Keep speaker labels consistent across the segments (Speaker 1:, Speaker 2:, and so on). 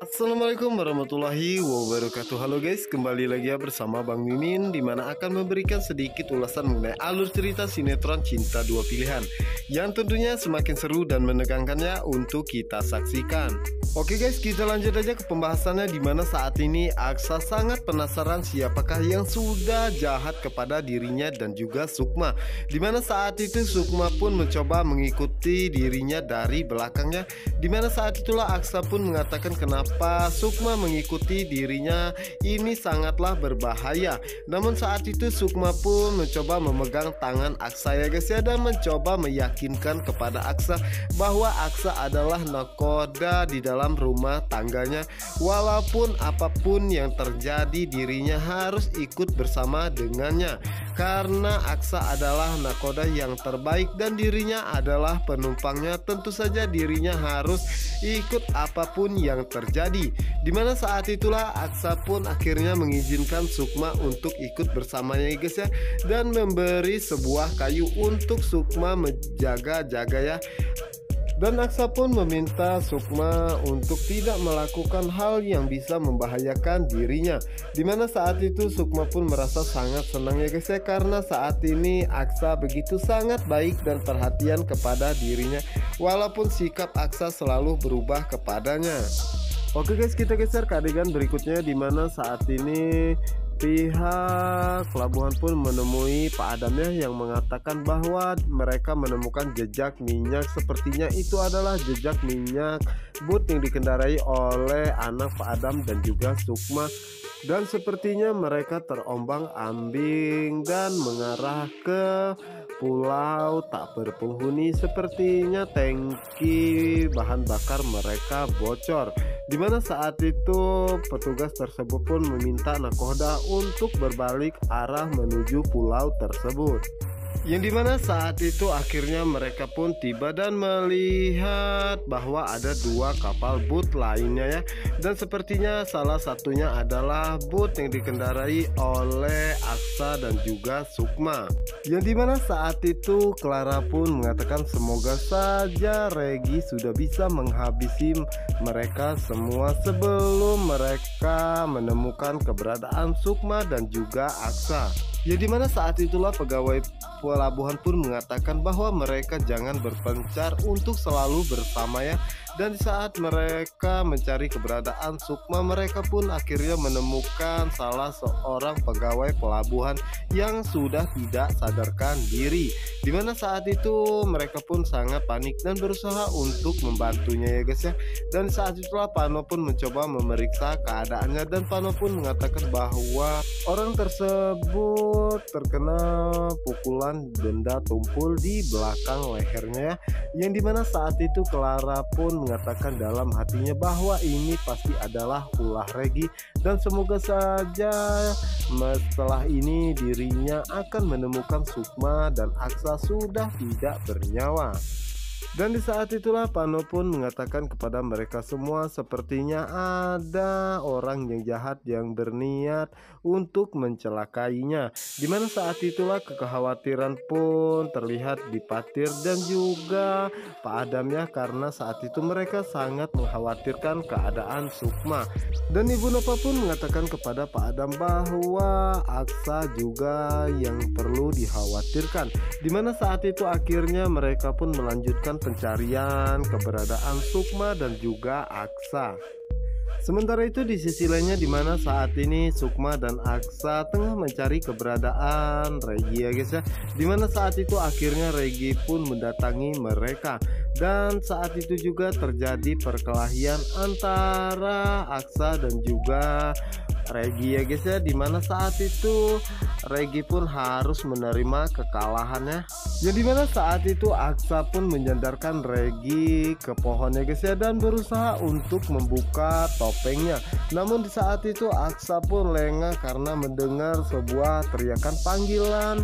Speaker 1: Assalamualaikum warahmatullahi wabarakatuh. Halo guys, kembali lagi ya bersama Bang Mimin, dimana akan memberikan sedikit ulasan mengenai alur cerita sinetron Cinta Dua Pilihan yang tentunya semakin seru dan menegangkannya untuk kita saksikan. Oke guys, kita lanjut aja ke pembahasannya, dimana saat ini Aksa sangat penasaran siapakah yang sudah jahat kepada dirinya dan juga Sukma. Dimana saat itu Sukma pun mencoba mengikuti dirinya dari belakangnya, dimana saat itulah Aksa pun mengatakan kenapa Sukma mengikuti dirinya ini sangatlah berbahaya. Namun saat itu Sukma pun mencoba memegang tangan Aksa ya guys ya, dan mencoba meyakinkan kepada Aksa bahwa Aksa adalah nakoda di dalam rumah tangganya. Walaupun apapun yang terjadi, dirinya harus ikut bersama dengannya, karena Aksa adalah nakoda yang terbaik dan dirinya adalah penumpangnya. Tentu saja dirinya harus ikut apapun yang terjadi. Dimana saat itulah Aksa pun akhirnya mengizinkan Sukma untuk ikut bersamanya ya guys ya, dan memberi sebuah kayu untuk Sukma menjaga-jaga ya. Dan Aksa pun meminta Sukma untuk tidak melakukan hal yang bisa membahayakan dirinya. Dimana saat itu Sukma pun merasa sangat senang ya guys ya, karena saat ini Aksa begitu sangat baik dan perhatian kepada dirinya, walaupun sikap Aksa selalu berubah kepadanya. Oke guys, kita geser ke adegan berikutnya, dimana saat ini pihak pelabuhan pun menemui Pak Adam ya, yang mengatakan bahwa mereka menemukan jejak minyak. Sepertinya itu adalah jejak minyak bot yang dikendarai oleh anak Pak Adam dan juga Sukma. Dan sepertinya mereka terombang-ambing dan mengarah ke pulau tak berpenghuni. Sepertinya tangki bahan bakar mereka bocor, dimana saat itu petugas tersebut pun meminta nakoda untuk berbalik arah menuju pulau tersebut. Yang dimana saat itu akhirnya mereka pun tiba dan melihat bahwa ada dua kapal bot lainnya ya, dan sepertinya salah satunya adalah bot yang dikendarai oleh Aksa dan juga Sukma. Yang dimana saat itu Clara pun mengatakan semoga saja Regi sudah bisa menghabisi mereka semua sebelum mereka menemukan keberadaan Sukma dan juga Aksa. Ya, dimana saat itulah pegawai pelabuhan pun mengatakan bahwa mereka jangan berpencar untuk selalu bersama ya. Dan saat mereka mencari keberadaan Sukma, mereka pun akhirnya menemukan salah seorang pegawai pelabuhan yang sudah tidak sadarkan diri. Dimana saat itu mereka pun sangat panik dan berusaha untuk membantunya ya guys ya. Dan saat itulah Pano pun mencoba memeriksa keadaannya, dan Pano pun mengatakan bahwa orang tersebut terkena pukulan benda tumpul di belakang lehernya ya. Yang dimana saat itu Clara pun mengatakan dalam hatinya bahwa ini pasti adalah ulah Regi, dan semoga saja setelah ini dirinya akan menemukan Sukma dan Aksa sudah tidak bernyawa. Dan di saat itulah Pano pun mengatakan kepada mereka semua sepertinya ada orang yang jahat yang berniat untuk mencelakainya. Dimana saat itulah kekhawatiran pun terlihat di Patir dan juga Pak Adam ya, karena saat itu mereka sangat mengkhawatirkan keadaan Sukma. Dan Ibu Nova pun mengatakan kepada Pak Adam bahwa Aksa juga yang perlu dikhawatirkan. Dimana saat itu akhirnya mereka pun melanjutkan pencarian keberadaan Sukma dan juga Aksa. Sementara itu di sisi lainnya, dimana saat ini Sukma dan Aksa tengah mencari keberadaan Regi ya guys ya, dimana saat itu akhirnya Regi pun mendatangi mereka, dan saat itu juga terjadi perkelahian antara Aksa dan juga Regi ya guys ya, dimana saat itu Regi pun harus menerima kekalahannya. Yang dimana saat itu Aksa pun menyandarkan Regi ke pohon ya guys ya, dan berusaha untuk membuka topengnya. Namun di saat itu Aksa pun lengah karena mendengar sebuah teriakan panggilan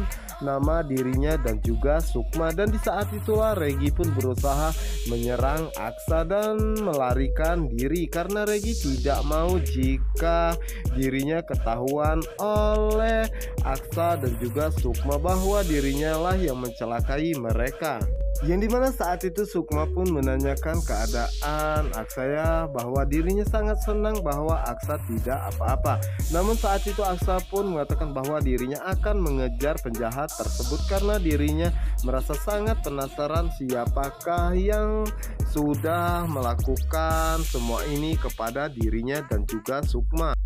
Speaker 1: nama dirinya dan juga Sukma. Dan di saat itulah Regi pun berusaha menyerang Aksa dan melarikan diri, karena Regi tidak mau jika dirinya ketahuan oleh Aksa dan juga Sukma bahwa dirinya lah yang mencelakai mereka. Yang dimana saat itu Sukma pun menanyakan keadaan Aksaya bahwa dirinya sangat senang bahwa Aksa tidak apa-apa. Namun saat itu Aksa pun mengatakan bahwa dirinya akan mengejar penjahat tersebut karena dirinya merasa sangat penasaran siapakah yang sudah melakukan semua ini kepada dirinya dan juga Sukma.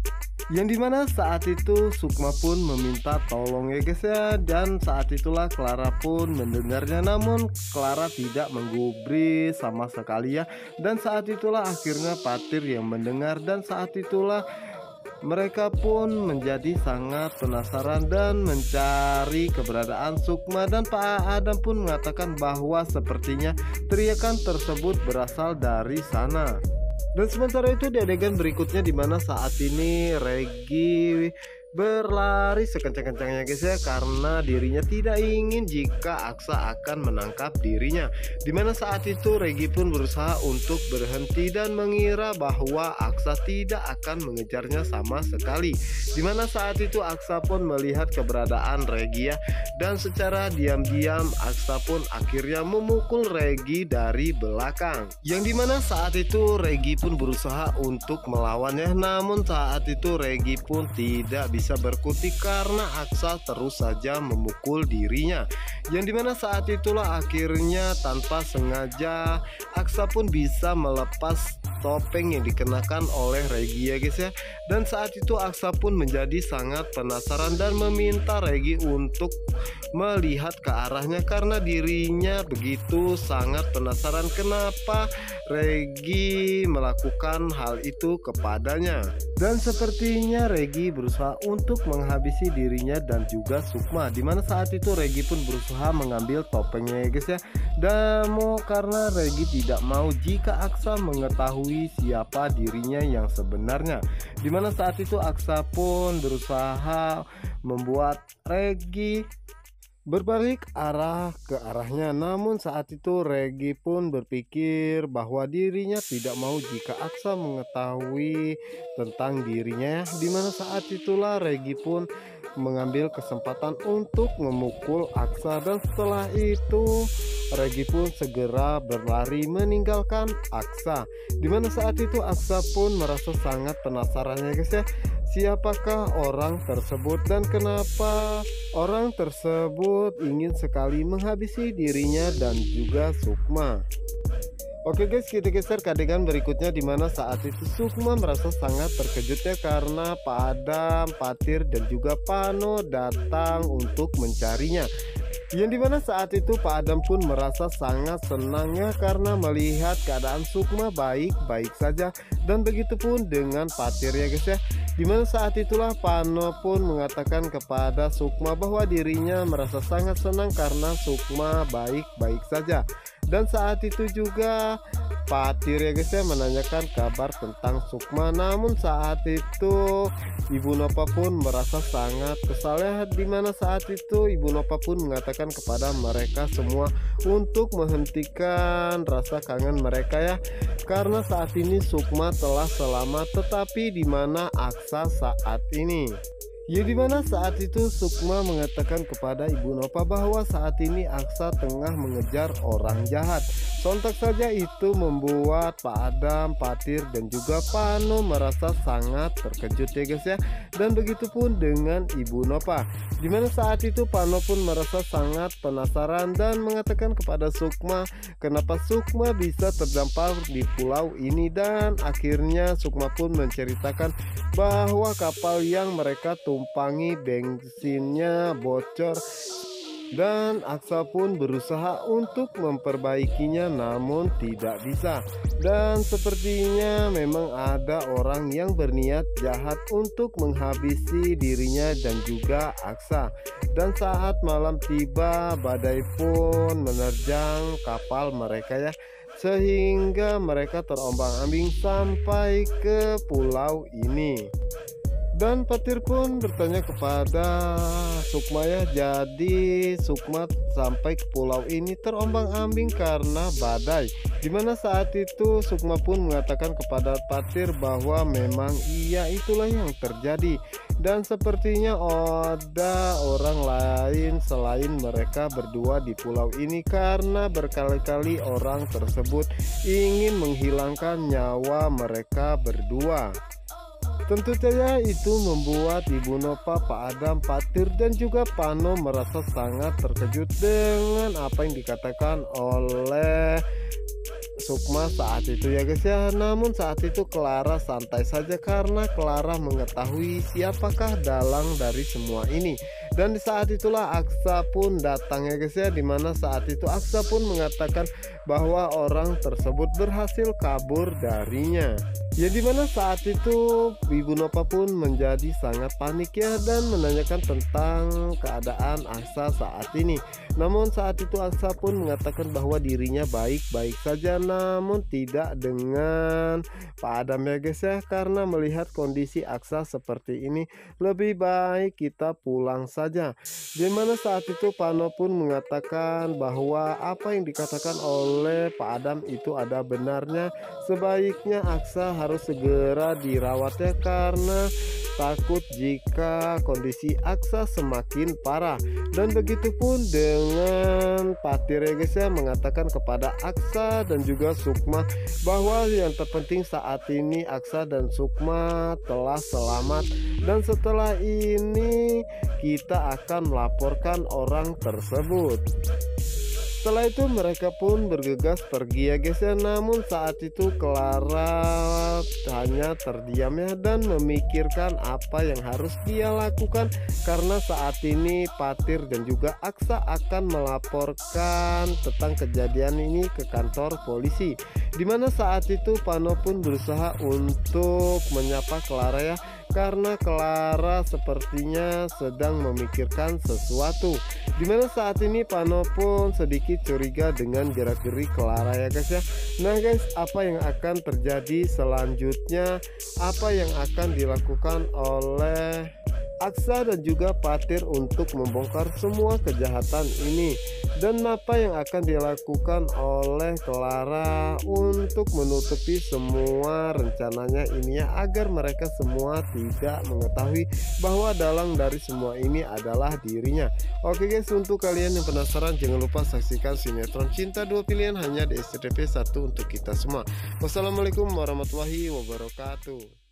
Speaker 1: Yang dimana saat itu Sukma pun meminta tolong ya guys ya. Dan saat itulah Clara pun mendengarnya, namun Clara tidak menggubris sama sekali ya. Dan saat itulah akhirnya Patir yang mendengar, dan saat itulah mereka pun menjadi sangat penasaran dan mencari keberadaan Sukma. Dan Pak Adam pun mengatakan bahwa sepertinya teriakan tersebut berasal dari sana. Dan sementara itu di adegan berikutnya dimana saat ini Regi berlari sekencang-kencangnya guys ya, karena dirinya tidak ingin jika Aksa akan menangkap dirinya. Dimana saat itu Regi pun berusaha untuk berhenti dan mengira bahwa Aksa tidak akan mengejarnya sama sekali. Dimana saat itu Aksa pun melihat keberadaan Regi ya, dan secara diam-diam Aksa pun akhirnya memukul Regi dari belakang. Yang dimana saat itu Regi pun berusaha untuk melawannya, namun saat itu Regi pun tidak bisa berkutik karena Aksa terus saja memukul dirinya. Yang dimana saat itulah akhirnya tanpa sengaja Aksa pun bisa melepas topeng yang dikenakan oleh Regi ya guys ya. Dan saat itu Aksa pun menjadi sangat penasaran dan meminta Regi untuk melihat ke arahnya karena dirinya begitu sangat penasaran kenapa Regi melakukan hal itu kepadanya. Dan sepertinya Regi berusaha untuk menghabisi dirinya dan juga Sukma. Dimana saat itu Regi pun berusaha mengambil topengnya ya guys ya. Dan karena Regi tidak mau jika Aksa mengetahui siapa dirinya yang sebenarnya. Dimana saat itu Aksa pun berusaha membuat Regi berbalik arah ke arahnya. Namun saat itu Regi pun berpikir bahwa dirinya tidak mau jika Aksa mengetahui tentang dirinya. Dimana saat itulah Regi pun mengambil kesempatan untuk memukul Aksa, dan setelah itu Regi pun segera berlari meninggalkan Aksa. Dimana saat itu Aksa pun merasa sangat penasaran ya guys ya, siapakah orang tersebut dan kenapa orang tersebut ingin sekali menghabisi dirinya dan juga Sukma. Oke guys, kita geser ke adegan berikutnya dimana saat itu Sukma merasa sangat terkejut ya karena Pak Adam, Patir dan juga Pano datang untuk mencarinya. Yang dimana saat itu Pak Adam pun merasa sangat senangnya karena melihat keadaan Sukma baik-baik saja, dan begitu pun dengan Patir ya guys ya. Dimana saat itulah Pano pun mengatakan kepada Sukma bahwa dirinya merasa sangat senang karena Sukma baik-baik saja. Dan saat itu juga Patir ya guys ya menanyakan kabar tentang Sukma. Namun saat itu Ibu Nova pun merasa sangat kesal ya. Dimana saat itu Ibu Nova pun mengatakan kepada mereka semua untuk menghentikan rasa kangen mereka ya, karena saat ini Sukma telah selamat. Tetapi dimana Aksa saat ini? Ya dimana saat itu Sukma mengatakan kepada Ibu Nova bahwa saat ini Aksa tengah mengejar orang jahat. Sontak saja itu membuat Pak Adam, Patir dan juga Pano merasa sangat terkejut ya guys ya. Dan begitu pun dengan Ibu Nova. Dimana saat itu Pano pun merasa sangat penasaran dan mengatakan kepada Sukma kenapa Sukma bisa terdampar di pulau ini. Dan akhirnya Sukma pun menceritakan bahwa kapal yang mereka tumpangi bensinnya bocor, dan Aksa pun berusaha untuk memperbaikinya namun tidak bisa. Dan sepertinya memang ada orang yang berniat jahat untuk menghabisi dirinya dan juga Aksa. Dan saat malam tiba badai pun menerjang kapal mereka ya, sehingga mereka terombang-ambing sampai ke pulau ini. Dan Patir pun bertanya kepada Sukma ya, jadi Sukma sampai ke pulau ini terombang-ambing karena badai. Dimana saat itu Sukma pun mengatakan kepada Patir bahwa memang iya itulah yang terjadi. Dan sepertinya ada orang lain selain mereka berdua di pulau ini karena berkali-kali orang tersebut ingin menghilangkan nyawa mereka berdua. Tentu saja itu membuat Ibu Nova, Pak Adam, Patir dan juga Pano merasa sangat terkejut dengan apa yang dikatakan oleh Sukma saat itu ya guys ya. Namun saat itu Clara santai saja karena Clara mengetahui siapakah dalang dari semua ini. Dan di saat itulah Aksa pun datang ya guys ya, dimana saat itu Aksa pun mengatakan bahwa orang tersebut berhasil kabur darinya. Ya dimana saat itu Ibu Nova pun menjadi sangat panik ya dan menanyakan tentang keadaan Aksa saat ini. Namun saat itu Aksa pun mengatakan bahwa dirinya baik-baik saja, namun tidak dengan Pak Adam ya guys ya. Karena melihat kondisi Aksa seperti ini, lebih baik kita pulang saja. Dimana saat itu Pano pun mengatakan bahwa apa yang dikatakan oleh Pak Adam itu ada benarnya. Sebaiknya Aksa harus segera dirawat ya, karena takut jika kondisi Aksa semakin parah. Dan begitu pun dengan Patir ya guys ya, mengatakan kepada Aksa dan juga Sukma bahwa yang terpenting saat ini Aksa dan Sukma telah selamat, dan setelah ini kita akan melaporkan orang tersebut. Setelah itu mereka pun bergegas pergi ya guys ya. Namun saat itu Clara hanya terdiam ya dan memikirkan apa yang harus dia lakukan, karena saat ini Patir dan juga Aksa akan melaporkan tentang kejadian ini ke kantor polisi. Dimana saat itu Pano pun berusaha untuk menyapa Clara ya, karena Clara sepertinya sedang memikirkan sesuatu. Dimana saat ini Pano pun sedikit curiga dengan gerak-gerik Clara ya guys ya. Nah guys, apa yang akan terjadi selanjutnya, apa yang akan dilakukan oleh Aksa dan juga Patir untuk membongkar semua kejahatan ini, dan apa yang akan dilakukan oleh Clara untuk menutupi semua rencananya ini ya, agar mereka semua tidak mengetahui bahwa dalang dari semua ini adalah dirinya. Oke guys, untuk kalian yang penasaran jangan lupa saksikan sinetron Cinta Dua Pilihan hanya di SCTV 1 untuk kita semua. Wassalamualaikum warahmatullahi wabarakatuh.